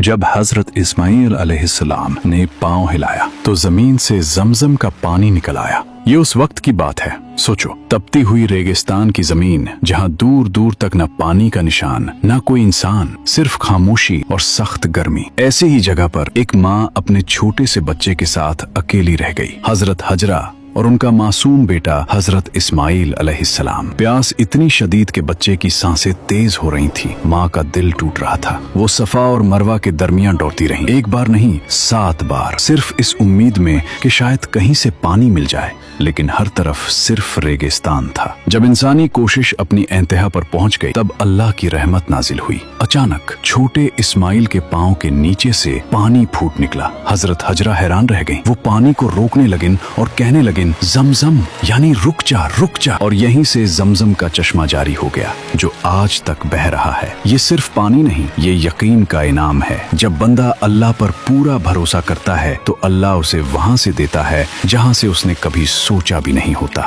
जब हजरत इस्माइल अलैहिस्सलाम ने पांव हिलाया तो जमीन से जमजम का पानी निकल आया। ये उस वक्त की बात है। सोचो, तपती हुई रेगिस्तान की जमीन जहां दूर दूर तक न पानी का निशान, न कोई इंसान, सिर्फ खामोशी और सख्त गर्मी। ऐसी ही जगह पर एक माँ अपने छोटे से बच्चे के साथ अकेली रह गई। हजरत हजरा और उनका मासूम बेटा हजरत इस्माइल अलैहिस्सलाम। प्यास इतनी शदीद के बच्चे की सांसें तेज हो रही थी। माँ का दिल टूट रहा था। वो सफा और मरवा के दरमियान दौड़ती रही, एक बार नहीं 7 बार, सिर्फ इस उम्मीद में कि शायद कहीं से पानी मिल जाए, लेकिन हर तरफ सिर्फ रेगिस्तान था। जब इंसानी कोशिश अपनी इंतहा पर पहुंच गई तब अल्लाह की रहमत नाजिल हुई। अचानक छोटे इस्माइल के पांव के नीचे से पानी फूट निकला। हजरत हजरा हैरान रह गईं। वो पानी को रोकने लगीं और कहने लगीं, जमजम, यानी रुक जा रुक जा। और यहीं से जमजम का चश्मा जारी हो गया जो आज तक बह रहा है। ये सिर्फ पानी नहीं, ये यकीन का इनाम है। जब बंदा अल्लाह पर पूरा भरोसा करता है तो अल्लाह उसे वहां से देता है जहां से उसने कभी सोचा भी नहीं होता।